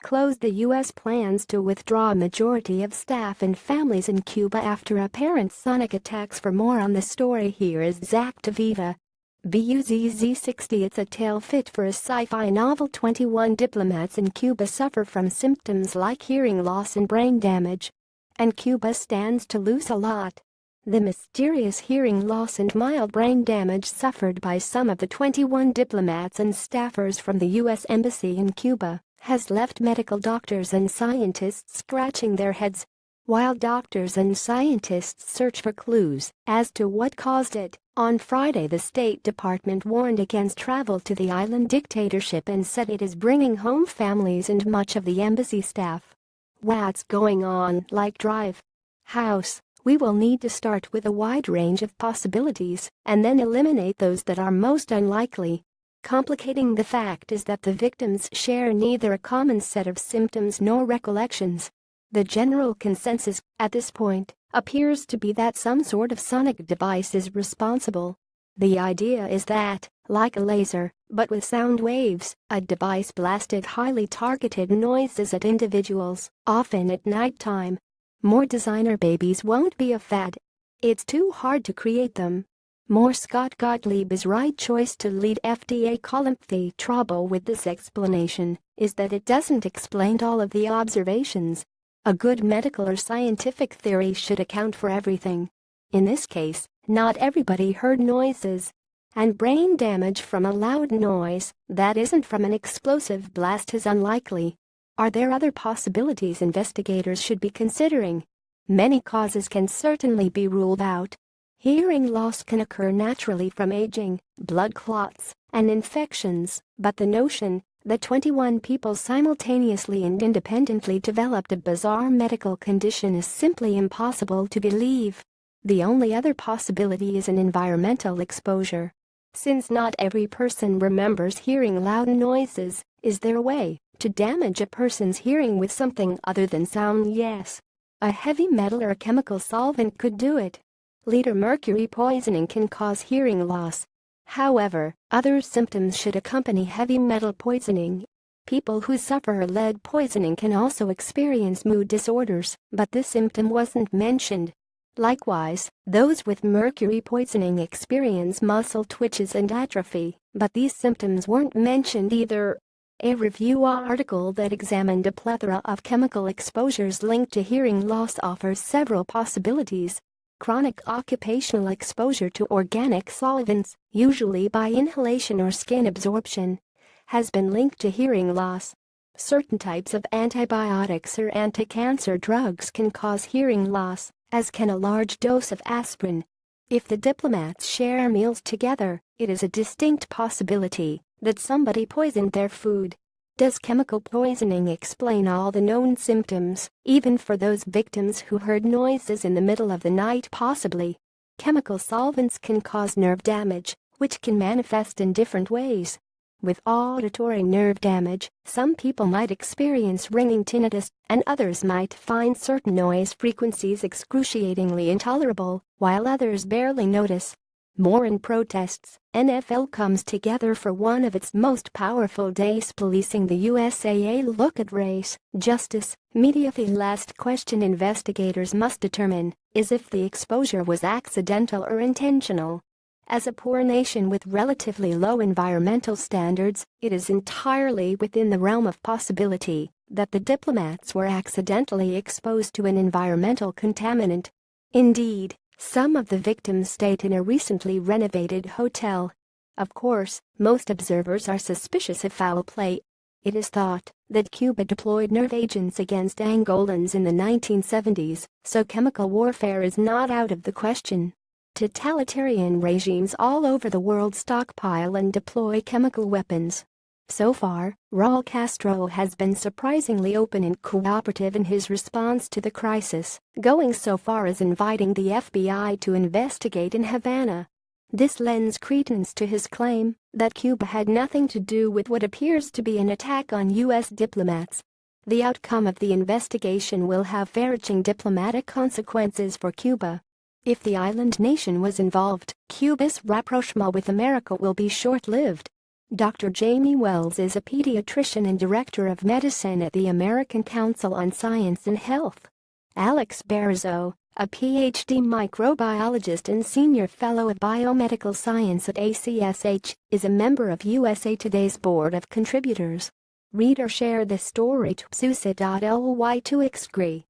closed the U.S. plans to withdraw a majority of staff and families in Cuba after apparent sonic attacks. For more on the story, here is Zach DeViva. BUZZ60. It's a tale fit for a sci-fi novel. 21 diplomats in Cuba suffer from symptoms like hearing loss and brain damage. And Cuba stands to lose a lot. The mysterious hearing loss and mild brain damage suffered by some of the 21 diplomats and staffers from the U.S. Embassy in Cuba has left medical doctors and scientists scratching their heads. While doctors and scientists search for clues as to what caused it, on Friday the State Department warned against travel to the island dictatorship and said it is bringing home families and much of the embassy staff. What's going on? Like Drive House, we will need to start with a wide range of possibilities and then eliminate those that are most unlikely. Complicating the fact is that the victims share neither a common set of symptoms nor recollections. The general consensus, at this point, appears to be that some sort of sonic device is responsible. The idea is that, like a laser, but with sound waves, a device blasted highly targeted noises at individuals, often at nighttime. More designer babies won't be a fad. It's too hard to create them. More Scott Gottlieb is right choice to lead FDA column. The trouble with this explanation is that it doesn't explain all of the observations. A good medical or scientific theory should account for everything. In this case, not everybody heard noises. And brain damage from a loud noise that isn't from an explosive blast is unlikely. Are there other possibilities investigators should be considering? Many causes can certainly be ruled out. Hearing loss can occur naturally from aging, blood clots, and infections, but the notion that 21 people simultaneously and independently developed a bizarre medical condition is simply impossible to believe. The only other possibility is an environmental exposure. Since not every person remembers hearing loud noises, is there a way to damage a person's hearing with something other than sound? Yes. A heavy metal or a chemical solvent could do it. Lead or mercury poisoning can cause hearing loss. However, other symptoms should accompany heavy metal poisoning. People who suffer lead poisoning can also experience mood disorders, but this symptom wasn't mentioned. Likewise, those with mercury poisoning experience muscle twitches and atrophy, but these symptoms weren't mentioned either. A review article that examined a plethora of chemical exposures linked to hearing loss offers several possibilities. Chronic occupational exposure to organic solvents, usually by inhalation or skin absorption, has been linked to hearing loss. Certain types of antibiotics or anti-cancer drugs can cause hearing loss, as can a large dose of aspirin. If the diplomats share meals together, it is a distinct possibility that somebody poisoned their food. Does chemical poisoning explain all the known symptoms, even for those victims who heard noises in the middle of the night? Possibly. Chemical solvents can cause nerve damage, which can manifest in different ways. With auditory nerve damage, some people might experience ringing tinnitus, and others might find certain noise frequencies excruciatingly intolerable, while others barely notice. More in protests, NFL comes together for one of its most powerful days policing the USAA. Look at race, justice, media. The last question investigators must determine is if the exposure was accidental or intentional. As a poor nation with relatively low environmental standards, it is entirely within the realm of possibility that the diplomats were accidentally exposed to an environmental contaminant. Indeed, some of the victims stayed in a recently renovated hotel. Of course, most observers are suspicious of foul play. It is thought that Cuba deployed nerve agents against Angolans in the 1970s, so chemical warfare is not out of the question. Totalitarian regimes all over the world stockpile and deploy chemical weapons. So far, Raul Castro has been surprisingly open and cooperative in his response to the crisis, going so far as inviting the FBI to investigate in Havana. This lends credence to his claim that Cuba had nothing to do with what appears to be an attack on U.S. diplomats. The outcome of the investigation will have far-reaching diplomatic consequences for Cuba. If the island nation was involved, Cuba's rapprochement with America will be short-lived. Dr. Jamie Wells is a pediatrician and director of medicine at the American Council on Science and Health. Alex Barroso, a PhD microbiologist and senior fellow of biomedical science at ACSH, is a member of USA Today's board of contributors. Read or share this story to psusa.ly to xgree.